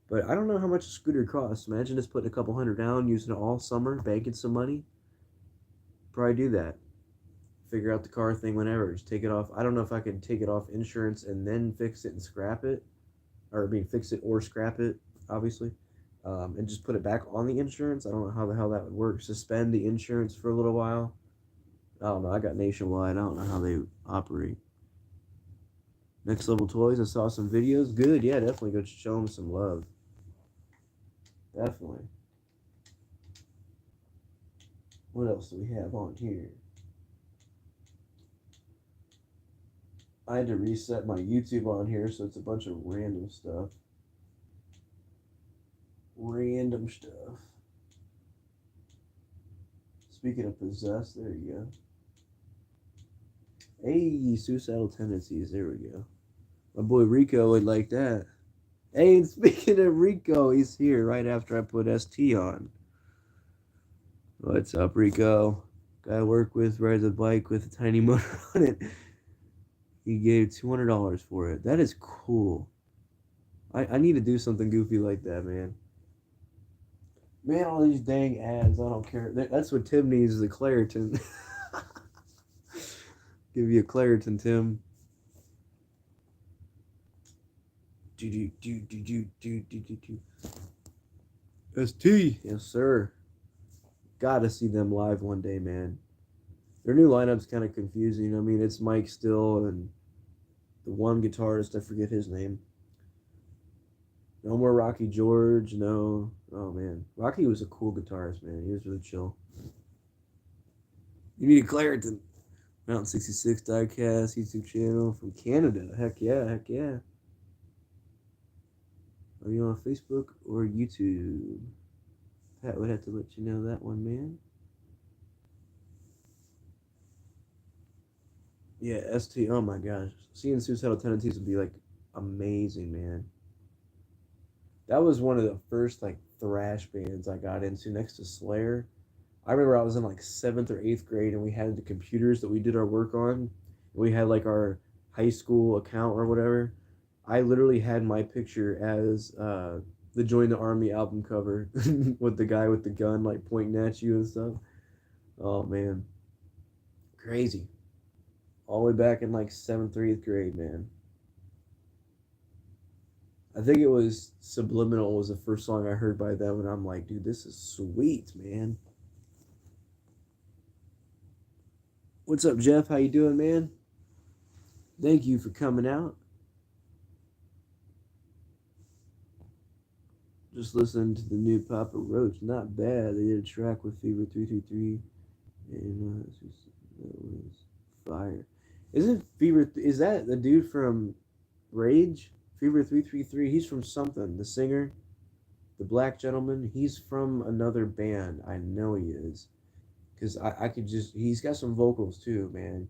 But I don't know how much a scooter costs. Imagine just putting a couple hundred down, using it all summer, banking some money. Probably do that. Figure out the car thing whenever. Just take it off. I don't know if I can take it off insurance and then fix it and scrap it, or fix it or scrap it, obviously, and just put it back on the insurance. I don't know how the hell that would work. Suspend the insurance for a little while. I don't know. I got Nationwide. I don't know how they operate. Next Level Toys. I saw some videos. Good. Yeah, definitely go show them some love. Definitely. What else do we have on here? I had to reset my YouTube on here, so it's a bunch of random stuff. Random stuff. Speaking of possessed, there you go. Hey, suicidal tendencies. There we go. My boy Rico would like that. Hey, and speaking of Rico, he's here right after I put ST on. What's up, Rico? Guy I work with rides a bike with a tiny motor on it. He gave $200 for it. That is cool. I need to do something goofy like that, man. Man, all these dang ads, I don't care. That's what Tim needs, is a Claritin. Give you a Claritin, Tim. ST. Yes, sir. Gotta see them live one day, man. Their new lineup's kind of confusing. I mean, it's Mike Still and the one guitarist, I forget his name. No more Rocky George, no. Oh, man. Rocky was a cool guitarist, man. He was really chill. You need a Claritin. Mountain 66 Diecast YouTube channel from Canada. Heck yeah, heck yeah. Are you on Facebook or YouTube? Pat would have to let you know that one, man. Yeah, ST. Oh my gosh. Seeing Suicidal Tendencies would be like amazing, man. That was one of the first like thrash bands I got into next to Slayer. I remember I was in like 7th or 8th grade and we had the computers that we did our work on. We had like our high school account or whatever. I literally had my picture as the Join the Army album cover with the guy with the gun like pointing at you and stuff. Oh man, crazy. All the way back in like 7th or 8th grade, man. I think it was Subliminal was the first song I heard by them, and I'm like, dude, this is sweet, man. What's up, Jeff? How you doing, man? Thank you for coming out. Just listening to the new Papa Roach. Not bad. They did a track with Fever 333, and that was fire. Isn't Fever? Is that the dude from Rage? Fever 333. He's from something. The singer, the black gentleman. He's from another band. I know he is, because I could just. He's got some vocals too, man.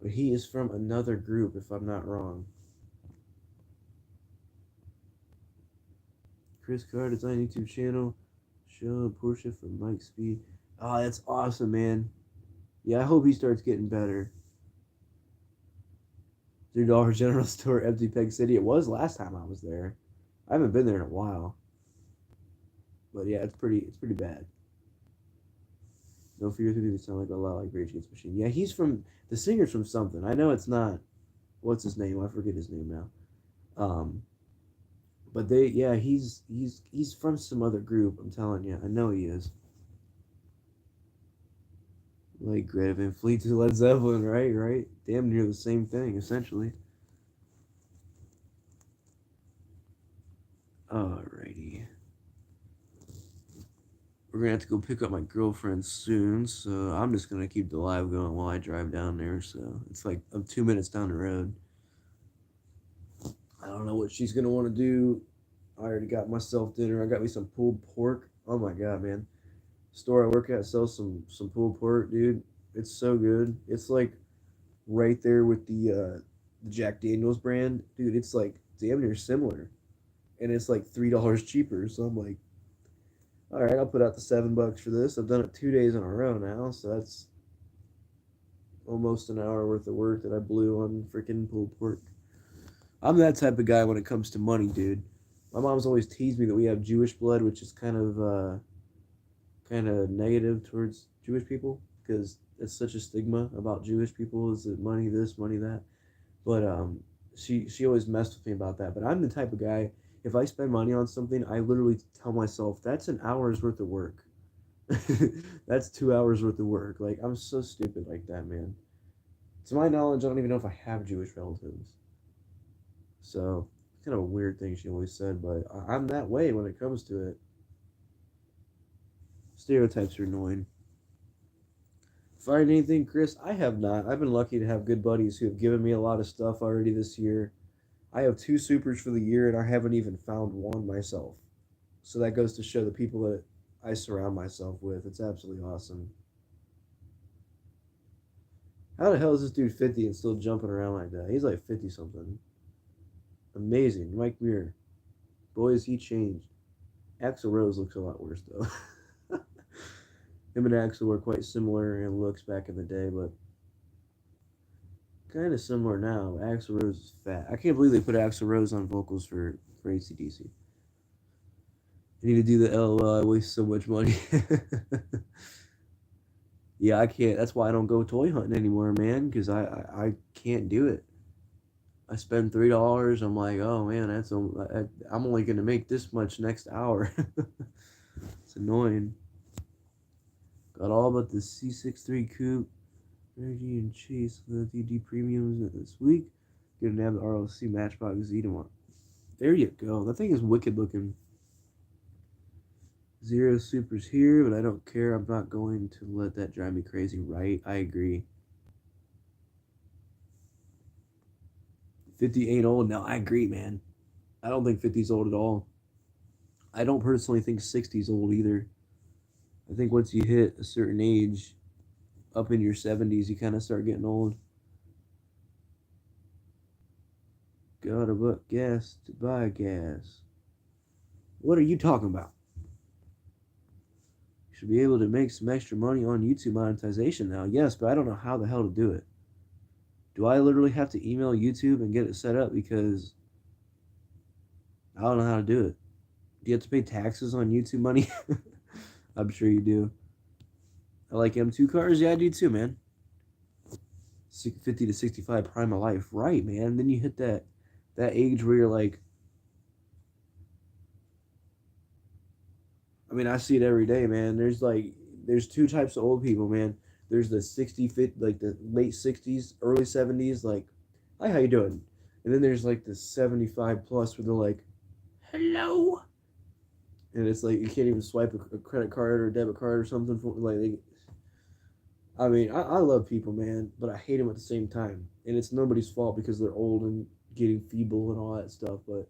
But he is from another group, if I'm not wrong. Chris Carr design YouTube channel. Show Porsche for Mike Speed. Oh, that's awesome, man. Yeah, I hope he starts getting better. $3 General Store, Empty Peg City. It was last time I was there. I haven't been there in a while. But yeah, it's pretty bad. No Fear 3 sound like a lot like Rage Against the Machine. Yeah, he's from the singer's from something. I know it's not what's his name? I forget his name now. Um but they yeah, he's from some other group, I'm telling you. I know he is. Like Greta Van Fleet to Led Zeppelin, right? Right? Damn near the same thing, essentially. Alrighty. We're gonna have to go pick up my girlfriend soon, so I'm just gonna keep the live going while I drive down there. So it's like I'm 2 minutes down the road. I don't know what she's gonna want to do. I already got myself dinner. I got me some pulled pork. Oh my god, man! Store I work at sells some pulled pork, dude. It's so good. It's like right there with the Jack Daniels brand, dude. It's like damn near similar, and it's like $3 cheaper. So I'm like, all right, I'll put out the $7 for this. I've done it 2 days in a row now, so that's almost an hour worth of work that I blew on freaking pulled pork. I'm that type of guy when it comes to money, dude. My mom's always teased me that we have Jewish blood, which is kind of negative towards Jewish people because it's such a stigma about Jewish people. Is it money this, money that? But she always messed with me about that. But I'm the type of guy. If I spend money on something, I literally tell myself that's an hour's worth of work. That's 2 hours worth of work. Like I'm so stupid like that, man. To my knowledge, I don't even know if I have Jewish relatives. So it's kind of a weird thing she always said, but I'm that way when it comes to it. Stereotypes are annoying. Find anything, Chris? I have not. I've been lucky to have good buddies who have given me a lot of stuff already this year. I have two supers for the year, and I haven't even found one myself. So that goes to show the people that I surround myself with. It's absolutely awesome. How the hell is this dude 50 and still jumping around like that? He's like 50 something. Amazing. Mike Muir. Boys, he changed. Axl Rose looks a lot worse, though. Him and Axl were quite similar in looks back in the day, but kind of similar now. Axl Rose is fat. I can't believe they put Axl Rose on vocals for AC/DC. I need to do the LOL. I waste so much money. Yeah, I can't. That's why I don't go toy hunting anymore, man, because I can't do it. I spend $3. I'm like, oh man, I'm only gonna make this much next hour. It's annoying. Got all but the C63 coupe, Reggie and Chase, the DD premiums this week. Get an Abbott RLC Matchbox Z tomorrow. There you go. That thing is wicked looking. Zero supers here, but I don't care. I'm not going to let that drive me crazy, right? I agree. 50 ain't old. No, I agree, man. I don't think 50's old at all. I don't personally think 60's old either. I think once you hit a certain age, up in your 70s, you kind of start getting old. Gotta butt gas to buy gas. What are you talking about? You should be able to make some extra money on YouTube monetization now. Yes, but I don't know how the hell to do it. Do I literally have to email YouTube and get it set up because I don't know how to do it? Do you have to pay taxes on YouTube money? I'm sure you do. I like M2 cars. Yeah, I do too, man. 50 to 65 prime of life. Right, man. Then you hit that age where you're like, I mean, I see it every day, man. There's two types of old people, man. There's the 60 fit like the late 60s, early 70s, like, hi, how you doing? And then there's like the 75 plus where they're like, hello, and it's like you can't even swipe a credit card or a debit card or something for like they, I mean, I love people, man, but I hate them at the same time. And it's nobody's fault because they're old and getting feeble and all that stuff. But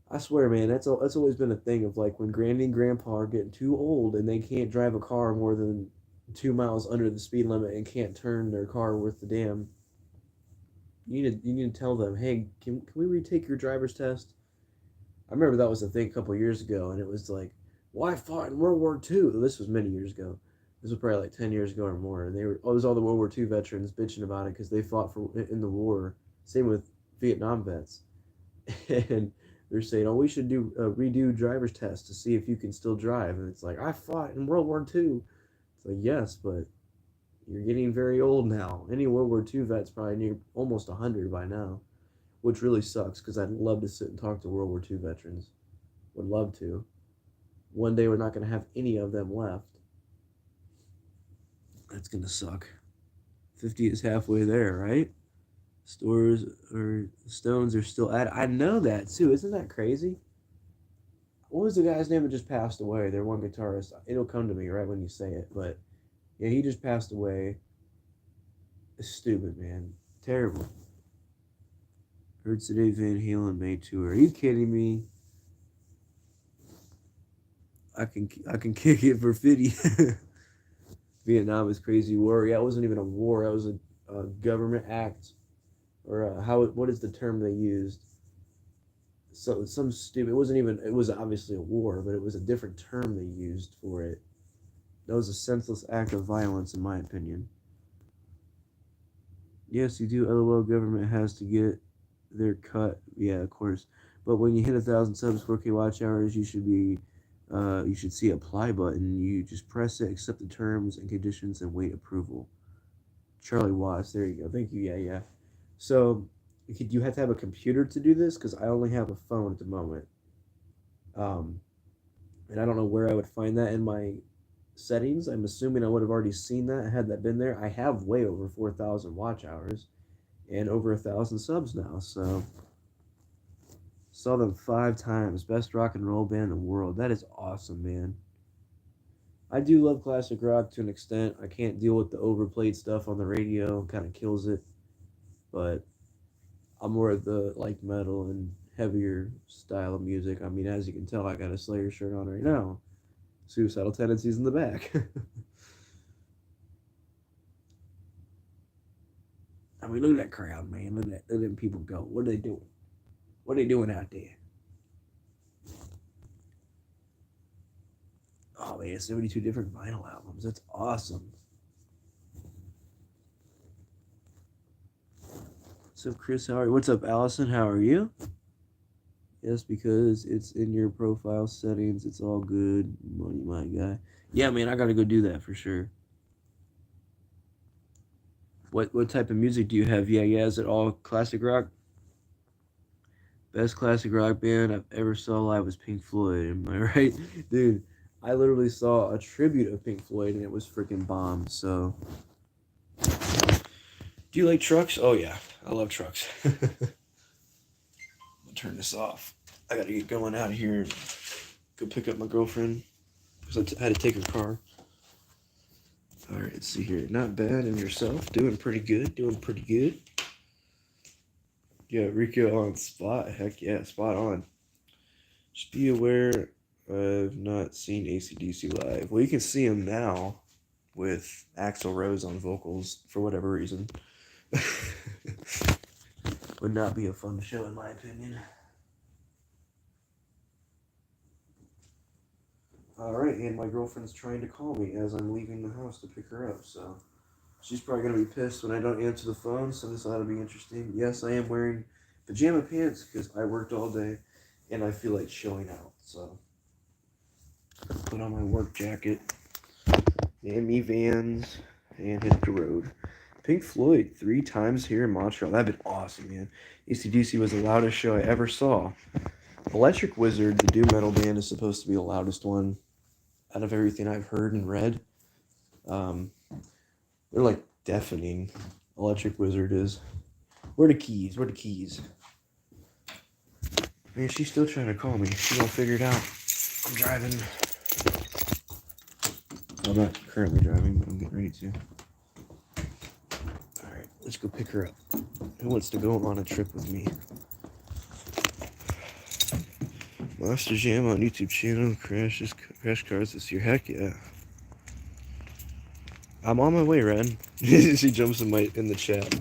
I swear, man, that's always been a thing of like when granny and grandpa are getting too old and they can't drive a car more than 2 miles under the speed limit and can't turn their car worth the damn. You need to tell them, hey, can we retake your driver's test? I remember that was a thing a couple years ago, and it was like, why fought in World War II? This was many years ago. This was probably like 10 years ago or more, and they were it was all the World War II veterans bitching about it because they fought for in the war. Same with Vietnam vets, and they're saying, oh, we should do redo driver's tests to see if you can still drive. And it's like, I fought in World War II. It's like, yes, but you're getting very old now. Any World War II vet's probably near almost 100 by now, which really sucks because I'd love to sit and talk to World War II veterans. Would love to. One day we're not going to have any of them left. That's going to suck. 50 is halfway there, right? Stores or stones are still at it. I know that too. Isn't that crazy? What was the guy's name that just passed away? Their one guitarist. It'll come to me right when you say it. But yeah, he just passed away. It's stupid, man. Terrible. Heard today Van Halen May tour. Are you kidding me? I can kick it for 50. Vietnam is crazy war. Yeah, it wasn't even a war. It was a government act, or how? What is the term they used? So some stupid. It wasn't even. It was obviously a war, but it was a different term they used for it. That was a senseless act of violence, in my opinion. Yes, you do. LOL. Government has to get their cut. Yeah, of course. But when you hit 1,000 subs, 4K watch hours, you should see apply button. You just press it, accept the terms and conditions, and wait approval. Charlie Watts, there you go. Thank you. Yeah, yeah. So, you have to have a computer to do this? Because I only have a phone at the moment. Um, and I don't know where I would find that in my settings. I'm assuming I would have already seen that had that been there. I have way over 4,000 watch hours and over 1,000 subs now. So, saw them 5 times. Best rock and roll band in the world. That is awesome, man. I do love classic rock to an extent. I can't deal with the overplayed stuff on the radio. Kind of kills it. But I'm more of the like metal and heavier style of music. I mean, as you can tell, I got a Slayer shirt on right now. Suicidal Tendencies in the back. I mean, look at that crowd, man. Look at them people go. What are they doing? What are they doing out there? Oh man, 72 different vinyl albums. That's awesome. What's up, Chris? How are you? What's up, Allison? How are you? Yes, because it's in your profile settings. It's all good. Money, my guy. Yeah, man, I gotta go do that for sure. What type of music do you have? Yeah, yeah. Is it all classic rock? Best classic rock band I've ever saw live was Pink Floyd. Am I right, dude? I literally saw a tribute of Pink Floyd and it was freaking bomb. So, do you like trucks? Oh yeah, I love trucks. I'll turn this off. I gotta get going out of here and go pick up my girlfriend because I had to take her car. All right, let's see here. Not bad. And yourself? Doing pretty good. Doing pretty good. Yeah, Rico on spot. Heck yeah, spot on. Just be aware I've not seen AC/DC live. Well, you can see him now with Axl Rose on vocals for whatever reason. Would not be a fun show in my opinion. Alright, and my girlfriend's trying to call me as I'm leaving the house to pick her up, so she's probably going to be pissed when I don't answer the phone, so this ought to be interesting. Yes, I am wearing pajama pants because I worked all day and I feel like showing out, so put on my work jacket and me Vans and hit the road. Pink Floyd 3 times here in Montreal. That'd been awesome, man. AC/DC was the loudest show I ever saw. Electric Wizard, the doom metal band, is supposed to be the loudest one out of everything I've heard and read. They're like deafening. Electric Wizard is. Where the keys? Where the keys? Man, she's still trying to call me. She gonna figure it out. I'm driving. I'm not currently driving, but I'm getting ready to. Alright, let's go pick her up. Who wants to go on a trip with me? Monster Jam on YouTube channel. Crash Cars this year. Heck yeah. I'm on my way, Ren. She jumps in the chat.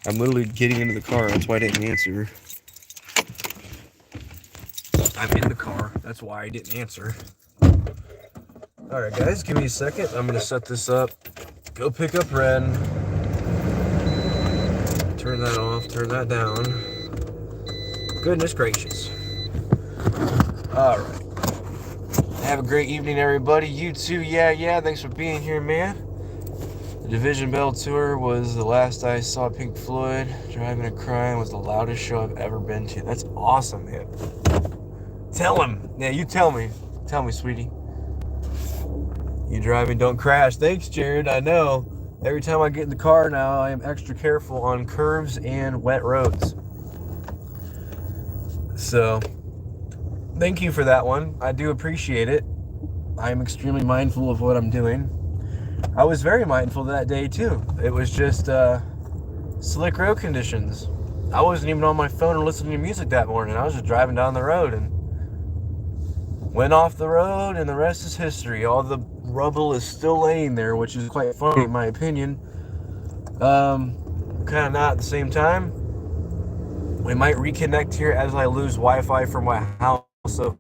I'm literally getting into the car. That's why I didn't answer. I'm in the car. That's why I didn't answer. Alright, guys, give me a second. I'm going to set this up. Go pick up Ren. Turn that off. Turn that down. Goodness gracious. Alright. Have a great evening, everybody. You too. Yeah. Thanks for being here, man. The Division Bell tour was the last I saw Pink Floyd. Driving and Crying was the loudest show I've ever been to. That's awesome, man. Tell him. Yeah, you tell me. Tell me, sweetie. You driving, don't crash. Thanks, Jared. I know. Every time I get in the car now, I am extra careful on curves and wet roads. So, thank you for that one. I do appreciate it. I am extremely mindful of what I'm doing. I was very mindful that day, too. It was just slick road conditions. I wasn't even on my phone or listening to music that morning. I was just driving down the road and went off the road, and the rest is history. All the rubble is still laying there, which is quite funny in my opinion. Kind of not at the same time. We might reconnect here as I lose Wi-Fi from my house, so